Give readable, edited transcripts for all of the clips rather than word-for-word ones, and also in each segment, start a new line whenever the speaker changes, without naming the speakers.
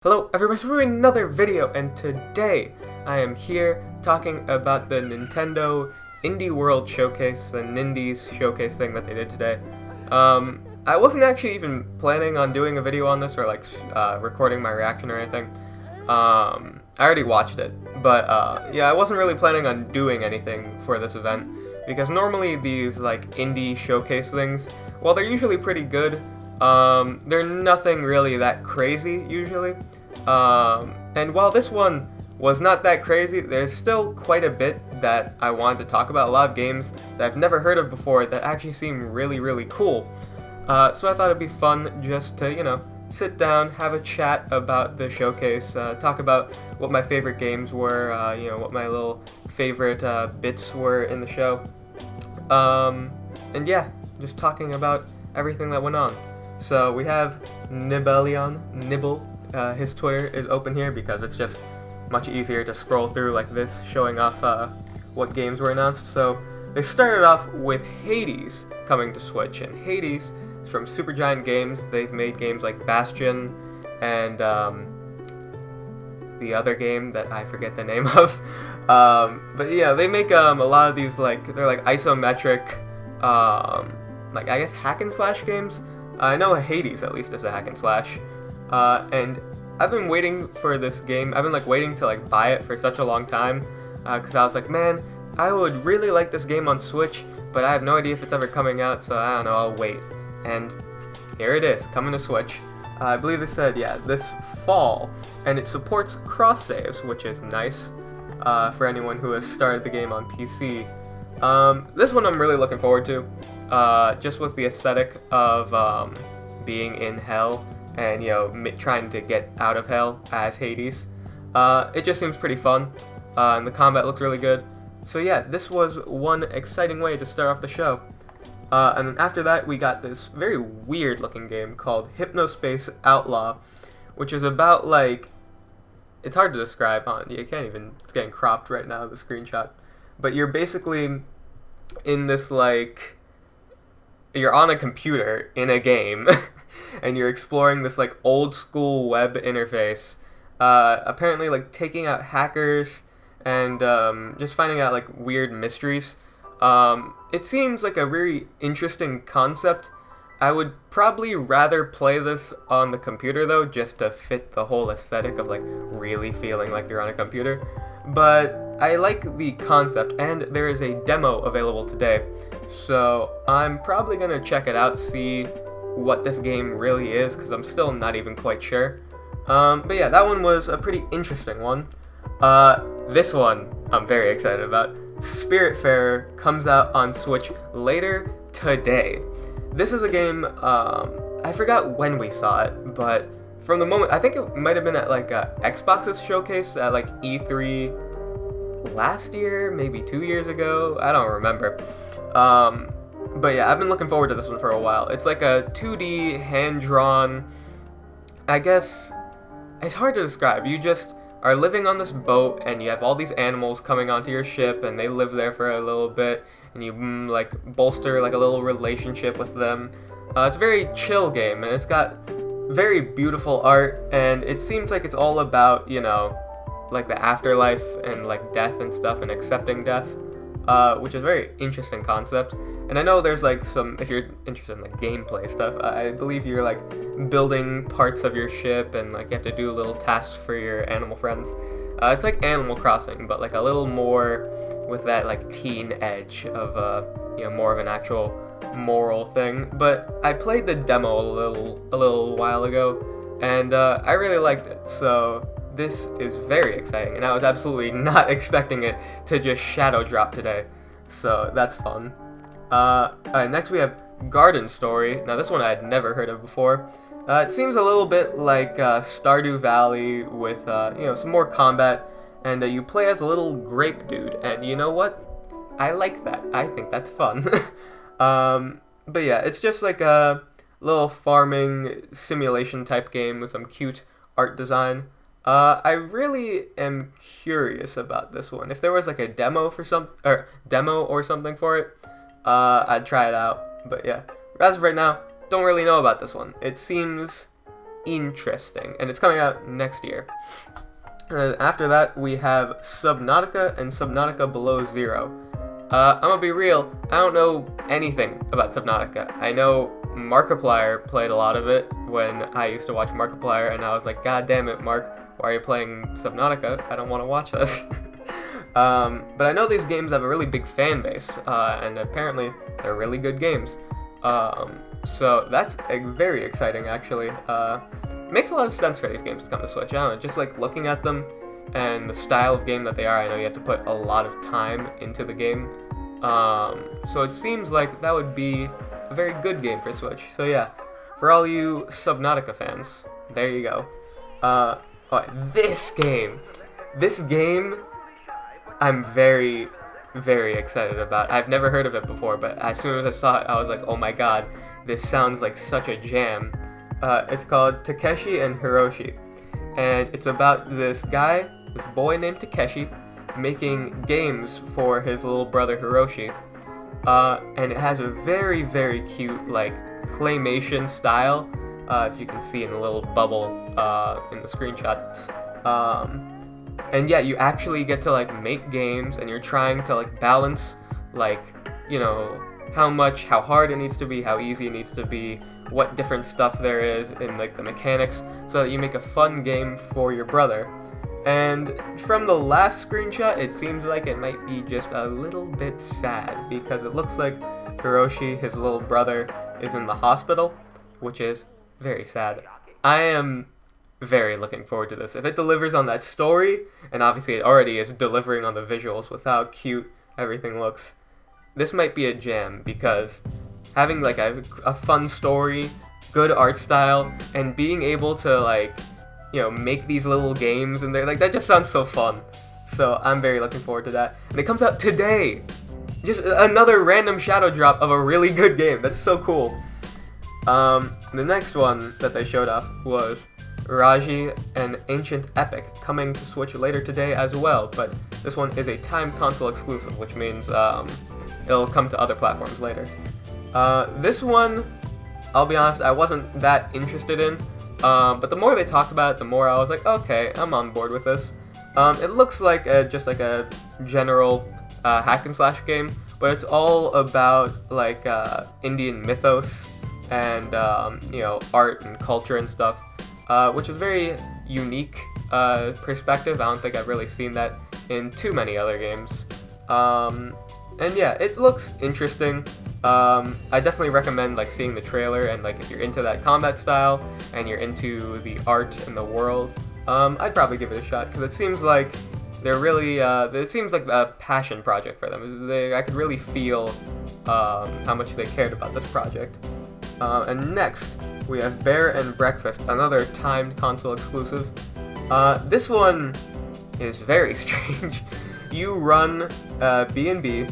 Hello everybody, we're doing another video, and today I am here talking about the Nintendo Indie World Showcase, the Nindies Showcase thing that they did today. I wasn't actually even planning on doing a video on this or recording my reaction or anything. I already watched it, but yeah, I wasn't really planning on doing anything for this event because normally these indie showcase things, while they're usually pretty good, they're nothing really that crazy usually. And while this one was not that crazy, there's still quite a bit that I wanted to talk about. A lot of games that I've never heard of before that actually seem really cool. So I thought it'd be fun just to, sit down, have a chat about the showcase, talk about what my favorite games were, what my little favorite bits were in the show. And yeah, just talking about everything that went on. So we have Nibble. His Twitter is open here because it's just much easier to scroll through like this, showing off what games were announced. So they started off with Hades coming to Switch, and Hades is from Supergiant Games. They've made games like Bastion and the other game that I forget the name of. But yeah, they make a lot of these they're isometric, I guess hack and slash games. I know Hades at least is a hack and slash. And I've been waiting for this game. I've been waiting to buy it for such a long time, because I was like, man, I would really like this game on Switch, but I have no idea if it's ever coming out, so I don't know, I'll wait. And here it is, coming to Switch. I believe they said, yeah, this fall, and it supports cross saves, which is nice for anyone who has started the game on PC. This one I'm really looking forward to, just with the aesthetic of being in hell and trying to get out of hell as Hades. It just seems pretty fun, and the combat looks really good. So yeah, this was one exciting way to start off the show. And then after that, we got this very weird looking game called Hypnospace Outlaw, which is about it's hard to describe. You can't even, it's getting cropped right now, the screenshot. But you're basically in this you're on a computer in a game and you're exploring this old school web interface, apparently taking out hackers and just finding out weird mysteries. It seems like a very interesting concept. I would probably rather play this on the computer though, just to fit the whole aesthetic of really feeling like you're on a computer. But I like the concept, and there is a demo available today, so I'm probably gonna check it out, see what this game really is, because I'm still not even quite sure. But yeah, that one was a pretty interesting one. This one I'm very excited about. Spiritfarer comes out on Switch later today. This is a game, I forgot when we saw it, but from the moment, I think it might have been at Xbox's showcase at E3 last year, maybe 2 years ago, I don't remember. But yeah, I've been looking forward to this one for a while. It's like a 2D, hand-drawn, I guess, it's hard to describe. You just are living on this boat, and you have all these animals coming onto your ship, and they live there for a little bit, and you, bolster, a little relationship with them. It's a very chill game, and it's got very beautiful art, and it seems like it's all about, the afterlife, and, death and stuff, and accepting death, which is a very interesting concept. And I know there's some, if you're interested in gameplay stuff, I believe you're building parts of your ship, and you have to do little tasks for your animal friends. It's like Animal Crossing, but a little more with that teen edge of more of an actual moral thing. But I played the demo a little while ago, and I really liked it. So this is very exciting, and I was absolutely not expecting it to just shadow drop today. So that's fun. Alright, next we have Garden Story. Now this one I had never heard of before. It seems a little bit like Stardew Valley with some more combat, and you play as a little grape dude, and you know what? I like that. I think that's fun. But yeah, it's just a little farming simulation type game with some cute art design. I really am curious about this one. If there was a demo or something for it, I'd try it out. But yeah, as of right now, don't really know about this one. It seems interesting, and it's coming out next year. And after that, we have Subnautica and Subnautica Below Zero. I'm gonna be real, I don't know anything about Subnautica. I know Markiplier played a lot of it when I used to watch Markiplier, and I was like, God damn it, Mark, why are you playing Subnautica? I don't want to watch this. But I know these games have a really big fan base, and apparently they're really good games. So that's very exciting, actually. It makes a lot of sense for these games to come to Switch. I don't know, just like looking at them and the style of game that they are, I know you have to put a lot of time into the game. So it seems like that would be a very good game for Switch. So yeah, for all you Subnautica fans, there you go. This game, I'm very, very excited about. I've never heard of it before, but as soon as I saw it, I was like, oh my god, this sounds like such a jam. It's called Takeshi and Hiroshi, and it's about this boy named Takeshi, making games for his little brother Hiroshi. And it has a very, very cute, like, claymation style, if you can see in the little bubble in the screenshots. And yeah, you actually get to, like, make games, and you're trying to, like, balance, like, you know, how hard it needs to be, how easy it needs to be, what different stuff there is in, like, the mechanics, so that you make a fun game for your brother. And from the last screenshot, it seems like it might be just a little bit sad, because it looks like Hiroshi, his little brother, is in the hospital, which is very sad. I am very looking forward to this. If it delivers on that story, and obviously it already is delivering on the visuals with how cute everything looks, this might be a jam, because having like a fun story, good art style, and being able to, like, you know, make these little games, and they're like, that just sounds so fun. So I'm very looking forward to that. And it comes out today. Just another random shadow drop of a really good game. That's so cool. The next one that they showed off was Raji, an Ancient Epic, coming to Switch later today as well, but this one is a timed console exclusive, which means it'll come to other platforms later. This one, I'll be honest, I wasn't that interested in, but the more they talked about it, the more I was like, okay, I'm on board with this. It looks like just like a general hack and slash game, but it's all about like Indian mythos and you know, art and culture and stuff, which is very unique perspective. I don't think I've really seen that in too many other games. And yeah, it looks interesting. I definitely recommend like seeing the trailer, and like if you're into that combat style and you're into the art and the world, I'd probably give it a shot, because it seems like they're really it seems like a passion project for them. I could really feel how much they cared about this project. And next we have Bear and Breakfast, another timed console exclusive. This one is very strange. You run B&B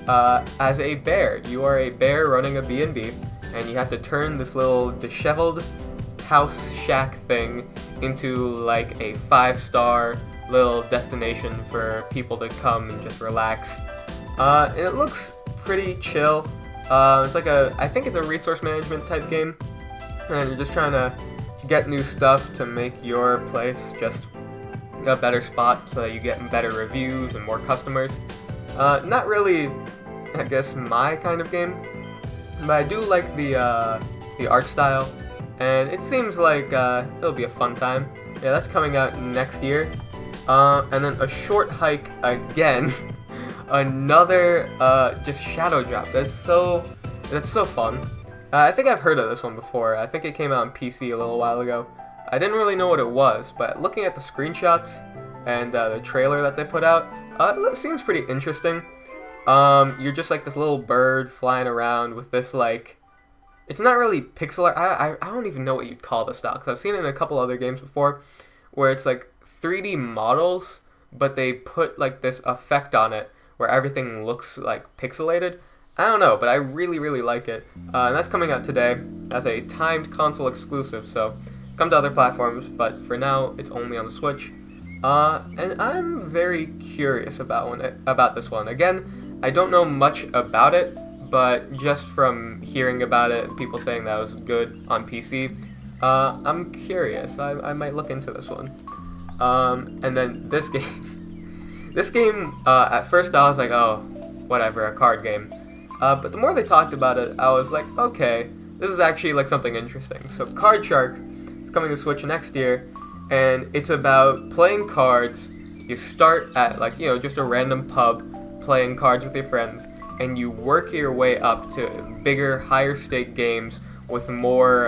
as a bear. You are a bear running a B&B, and you have to turn this little disheveled house shack thing into like a 5-star little destination for people to come and just relax. And it looks pretty chill. It's like I think it's a resource management type game, and you're just trying to get new stuff to make your place just a better spot so that you get better reviews and more customers. Not really, I guess, my kind of game, but I do like the art style, and it seems like it'll be a fun time. Yeah, that's coming out next year. And then a short hike again. Another just shadow drop. That's so fun. I think I've heard of this one before. I think it came out on PC a little while ago. I didn't really know what it was, but looking at the screenshots and the trailer that they put out, it seems pretty interesting. You're just like this little bird flying around with this, like, it's not really pixel art. I don't even know what you'd call the style, because I've seen it in a couple other games before, where it's like 3D models, but they put like this effect on it where everything looks like pixelated. I don't know, but I really, really like it. And that's coming out today as a timed console exclusive, so come to other platforms, but for now, it's only on the Switch. And I'm very curious about this one. Again, I don't know much about it, but just from hearing about it, people saying that it was good on PC, I'm curious. I might look into this one. And then this game. This game, at first I was like, oh, whatever, a card game. But the more they talked about it, I was like, okay, this is actually like something interesting. So Card Shark is coming to Switch next year, and it's about playing cards. You start at like, just a random pub, playing cards with your friends, and you work your way up to bigger, higher stake games with more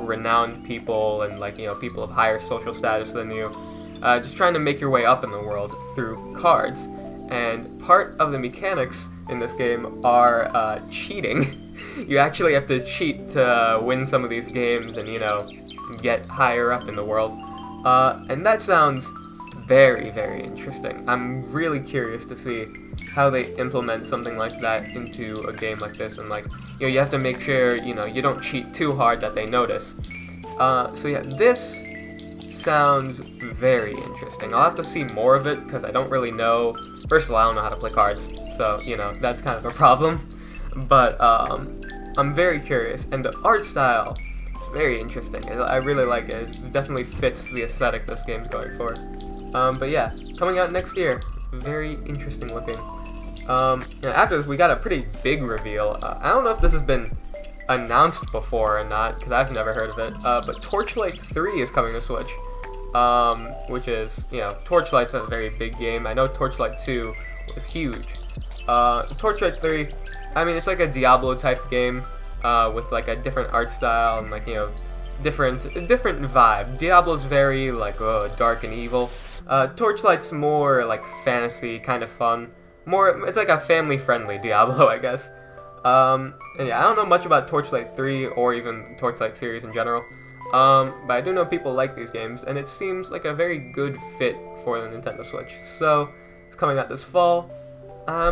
renowned people and like, people of higher social status than you. Just trying to make your way up in the world through cards. And part of the mechanics in this game are cheating. You actually have to cheat to win some of these games and, get higher up in the world. And that sounds very, very interesting. I'm really curious to see how they implement something like that into a game like this. And, like, you have to make sure, you don't cheat too hard that they notice. So yeah, this sounds very interesting. I'll have to see more of it because I don't really know. First of all, I don't know how to play cards, so, that's kind of a problem. But I'm very curious, and the art style is very interesting. I really like it. It definitely fits the aesthetic this game's going for. But yeah, coming out next year. Very interesting looking. After this, we got a pretty big reveal. I don't know if this has been announced before or not, because I've never heard of it. But Torchlight 3 is coming to Switch. Which is, Torchlight's a very big game. I know Torchlight 2 was huge. Torchlight 3, I mean, it's like a Diablo type game, with like a different art style and like, different vibe. Diablo's very like, dark and evil. Torchlight's more like fantasy, kind of fun. It's like a family-friendly Diablo, I guess. And yeah, I don't know much about Torchlight 3 or even the Torchlight series in general. But I do know people like these games, and it seems like a very good fit for the Nintendo Switch. So, it's coming out this fall. I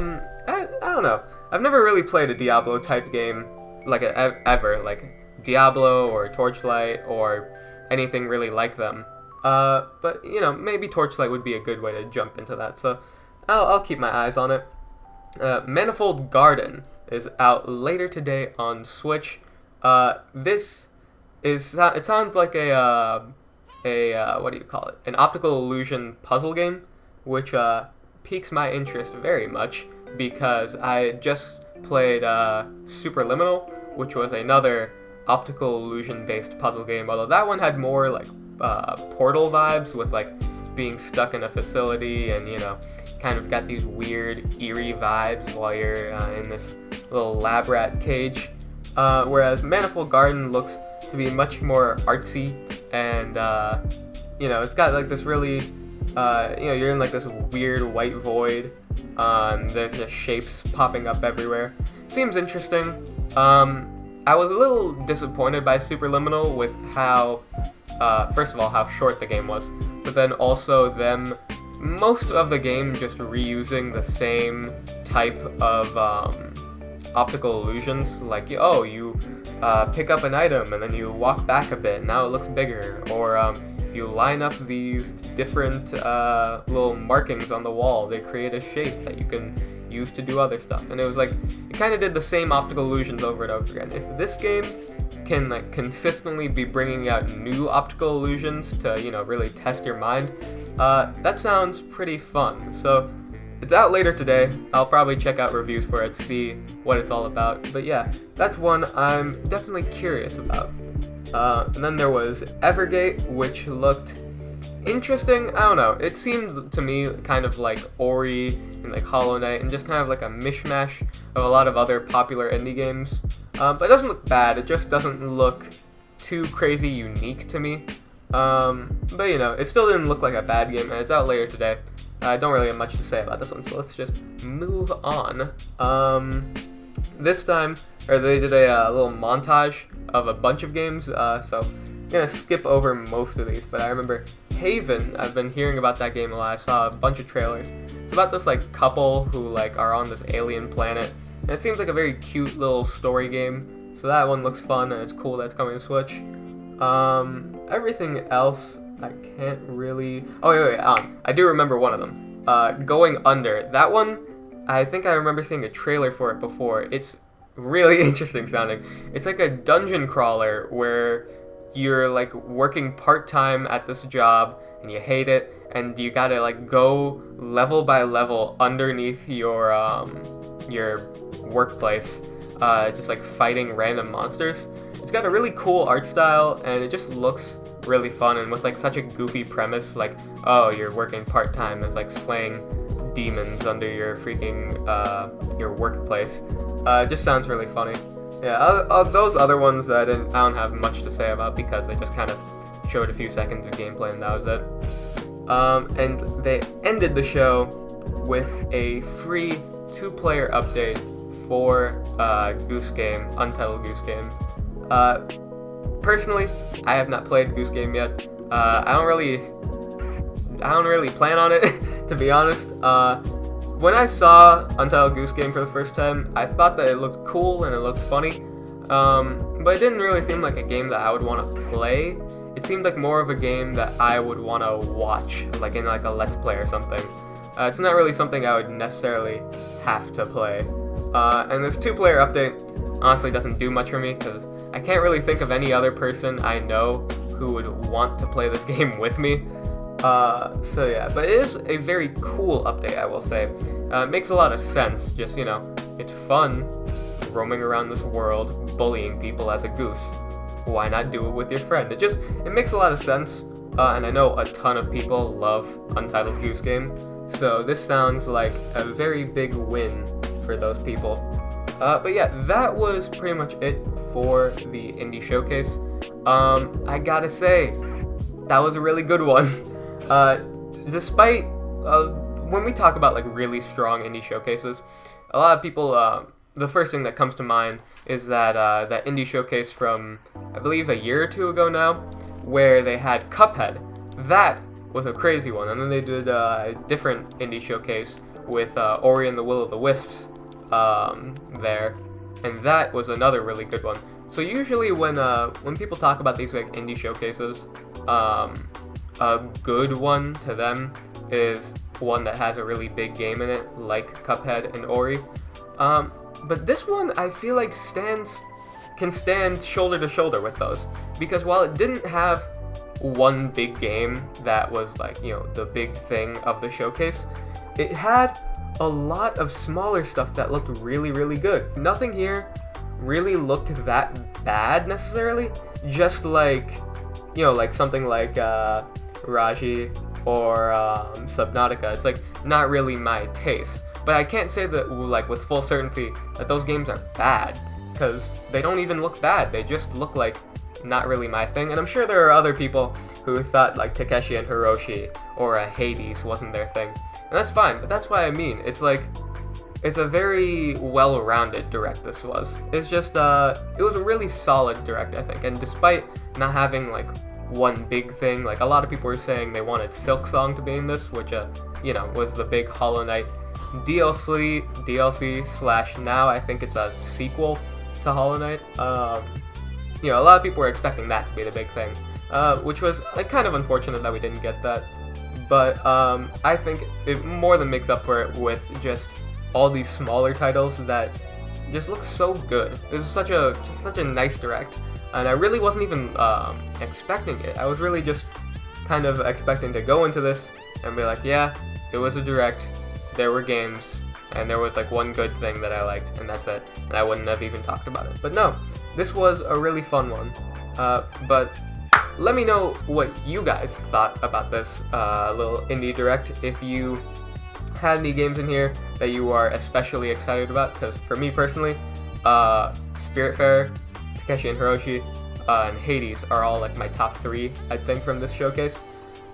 don't know. I've never really played a Diablo type game, like ever, like Diablo or Torchlight or anything really like them. But, maybe Torchlight would be a good way to jump into that, so I'll keep my eyes on it. Manifold Garden is out later today on Switch. It sounds like a what do you call it? An optical illusion puzzle game, which piques my interest very much because I just played Superliminal, which was another optical illusion based puzzle game. Although that one had more like Portal vibes with like being stuck in a facility and kind of got these weird eerie vibes while you're in this little lab rat cage. Whereas Manifold Garden looks to be much more artsy and it's got like this really you're in like this weird white void. There's just shapes popping up everywhere. Seems interesting. I was a little disappointed by Superliminal with how first of all how short the game was, but then also most of the game just reusing the same type of optical illusions, like you pick up an item and then you walk back a bit, now it looks bigger, or if you line up these different little markings on the wall, they create a shape that you can use to do other stuff. And it was like, it kind of did the same optical illusions over and over again. If this game can like consistently be bringing out new optical illusions to really test your mind, that sounds pretty fun. So it's out later today. I'll probably check out reviews for it, see what it's all about. But yeah, that's one I'm definitely curious about. And then there was Evergate, which looked interesting. I don't know. It seemed to me kind of like Ori and like Hollow Knight and just kind of like a mishmash of a lot of other popular indie games. But it doesn't look bad. It just doesn't look too crazy unique to me. But it still didn't look like a bad game, and it's out later today. I don't really have much to say about this one, so let's just move on. This time, they did a little montage of a bunch of games, so I'm gonna skip over most of these, but I remember Haven. I've been hearing about that game a lot. I saw a bunch of trailers. It's about this like couple who like are on this alien planet, and it seems like a very cute little story game. So that one looks fun, and it's cool that it's coming to Switch. Everything else, I can't really... Oh, wait, I do remember one of them. Going Under. That one, I think I remember seeing a trailer for it before. It's really interesting sounding. It's like a dungeon crawler where you're like working part-time at this job and you hate it, and you gotta like go level by level underneath your workplace, just like fighting random monsters. It's got a really cool art style, and it just looks really fun, and with like such a goofy premise, like, oh, you're working part-time as like slaying demons under your freaking your workplace. It just sounds really funny. Yeah, those other ones I don't have much to say about, because they just kind of showed a few seconds of gameplay and that was it. And they ended the show with a free 2-player update for Goose Game, Untitled Goose Game. Personally, I have not played Goose Game yet. I don't really plan on it, to be honest. When I saw Untitled Goose Game for the first time, I thought that it looked cool and it looked funny, but it didn't really seem like a game that I would want to play. It seemed like more of a game that I would want to watch, like in like a Let's Play or something. It's not really something I would necessarily have to play. And this 2-player update honestly doesn't do much for me, because I can't really think of any other person I know who would want to play this game with me. So yeah, but it is a very cool update, I will say. It makes a lot of sense, just, you know, it's fun roaming around this world, bullying people as a goose. Why not do it with your friend? It makes a lot of sense, and I know a ton of people love Untitled Goose Game, so this sounds like a very big win for those people. But yeah, that was pretty much it for the indie showcase. I gotta say, that was a really good one. Despite when we talk about like really strong indie showcases, a lot of people, the first thing that comes to mind is that that indie showcase from, I believe, a year or two ago now, where they had Cuphead. That was a crazy one, and then they did a different indie showcase with Ori and the Will of the Wisps there, and that was another really good one. So usually when people talk about these like indie showcases, a good one to them is one that has a really big game in it, like Cuphead and Ori. But this one, I feel like can stand shoulder to shoulder with those, because while it didn't have one big game that was like, you know, the big thing of the showcase, it had a lot of smaller stuff that looked really, really good. Nothing here really looked that bad necessarily, just like, you know, like something like Raji or Subnautica. It's like not really my taste, but I can't say that like with full certainty that those games are bad, because they don't even look bad. They just look like not really my thing, and I'm sure there are other people who thought like Takeshi and Hiroshi or Hades wasn't their thing, and that's fine. But that's what I mean. It's like, it's a very well-rounded direct, this was. It's just, it was a really solid direct, I think, and despite not having like one big thing, like a lot of people were saying they wanted Silk Song to be in this, which you know, was the big Hollow Knight DLC slash now I think it's a sequel to Hollow Knight. You know, a lot of people were expecting that to be the big thing, which was like kind of unfortunate that we didn't get that. But I think it more than makes up for it with just all these smaller titles that just look so good. This is such a nice direct, and I really wasn't even expecting it. I was really just kind of expecting to go into this and be like, yeah, it was a direct, there were games, and there was like one good thing that I liked, and that's it, and I wouldn't have even talked about it. But no, this was a really fun one. But let me know what you guys thought about this little indie direct, if you had any games in here that you are especially excited about, because for me personally, Spiritfarer, Takeshi and Hiroshi, and Hades are all like my top 3, I think, from this showcase.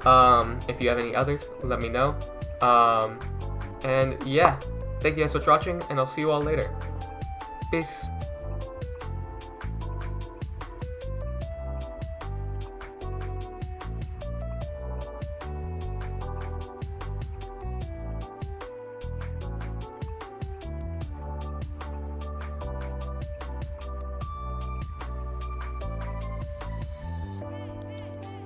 If you have any others, let me know. And yeah, thank you guys for watching, and I'll see you all later. Peace.